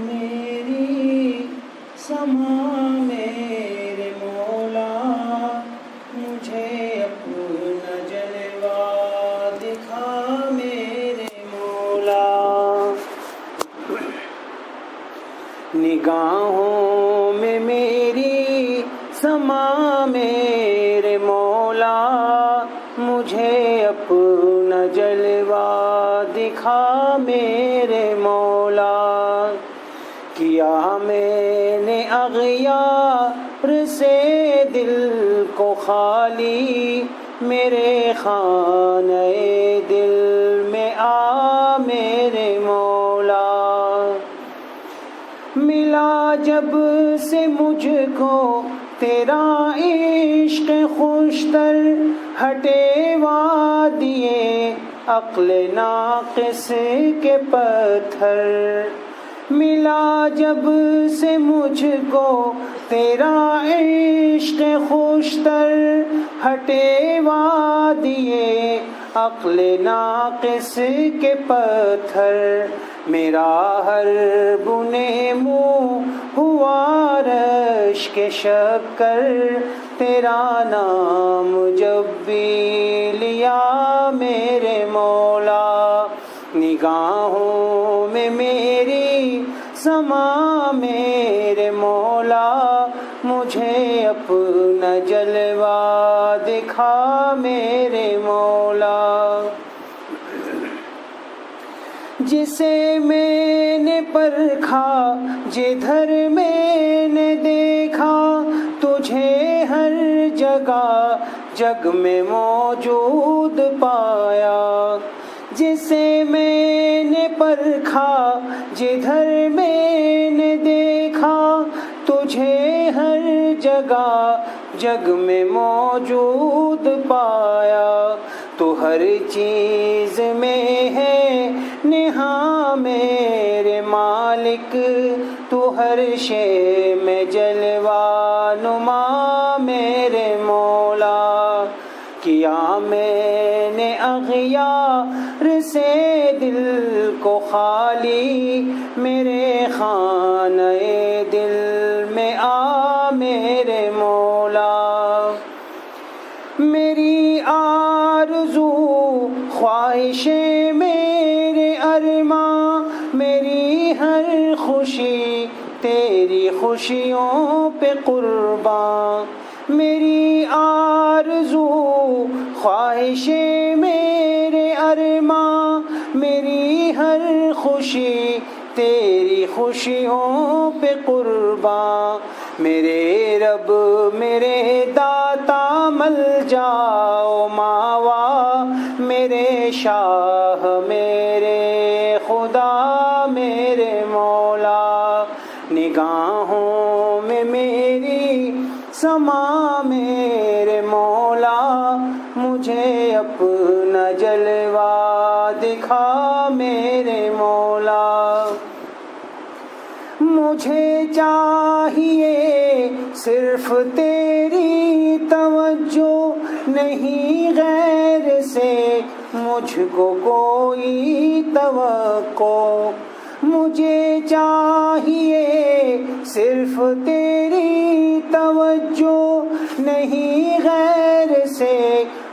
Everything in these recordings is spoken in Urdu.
میری سما میرے مولا مجھے اپنا جلوہ دکھا میرے مولا نگاہوں میں میری سما میرے مولا مجھے اپنا جلوہ دکھا میرے مولا کیا میں نے اغیار سے دل کو خالی میرے خانہ دل میں آ میرے مولا ملا جب سے مجھ کو تیرا عشق خوشتر ہٹے وادیے عقل ناقص کے پتھر ملا جب سے مجھ کو تیرا عشق خوشتر ہٹے وادیے عقل ناقص کے پتھر میرا ہر بنے منہ ہوا رش کے شکر تیرا نام جب بھی لیا میرے مولا نگاہوں میں میری سما میرے مولا مجھے اپنا جلوہ دکھا میرے مولا جسے میں نے پرکھا جدھر میں نے دیکھا تجھے ہر جگہ جگ میں موجود پایا جسے میں نے پرکھا جدھر میں نے دیکھا تجھے ہر جگہ جگ میں موجود پایا تو ہر چیز میں ہے نہاں میرے مالک تو ہر شے میں جلوہ نما میرے مولا کیا میں نے اغیار سے دل کو خالی میرے خانہ دل میں آ میرے مولا میری آرزو خواہشیں میرے ارماں میری ہر خوشی تیری خوشیوں پہ قرباں میری آرزو خواہشیں میرے ارماں میری ہر خوشی تیری خوشیوں پہ قرباں میرے رب میرے داتا مل جاؤ ماوا میرے شاہ میرے خدا میرے مولا نگاہوں میں میری سما میرے مولا مجھے اپنا جلوہ دکھا میرے مولا مجھے چاہیے صرف تیری توجہ نہیں غیر سے مجھ کو کوئی توقع مجھے چاہیے صرف تیری توجہ نہیں غیر سے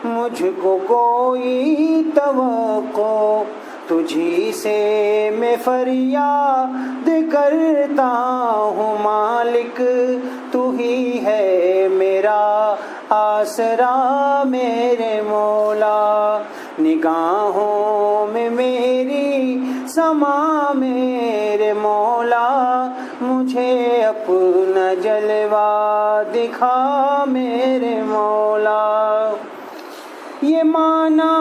مجھ کو کوئی توقع تجھی سے میں فریاد کرتا ہوں مالک تو ہی ہے میرا آسرا میرے مولا نگاہوں میں میری سما میرے مولا مجھے اپنا جلوہ دکھا میرے مولا یہ مانا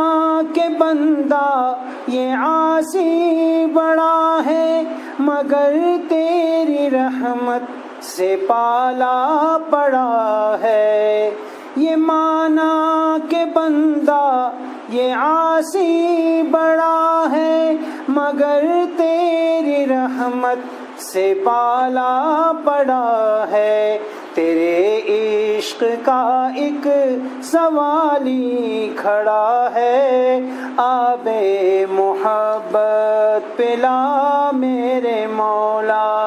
کہ بندہ یہ عاصی بڑا ہے مگر تیری رحمت سے پالا پڑا ہے یہ مانا کہ بندہ یہ عاصی بڑا ہے مگر تیری رحمت سے پالا پڑا ہے تیرے عشق کا ایک سوالی کھڑا ہے آب محبت پلا میرے مولا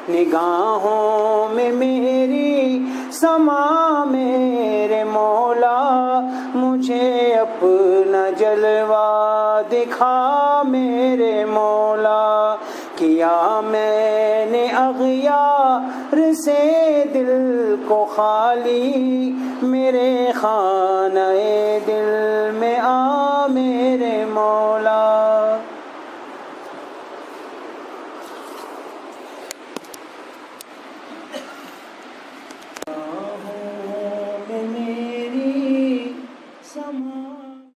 نگاہوں میں میری سما میرے مولا، مجھے اپنا جلوہ دکھا میرے مولا۔ کیا میں نے اغیار سے دل کو خالی، میرے خانہ دل میں آ میرے مولا۔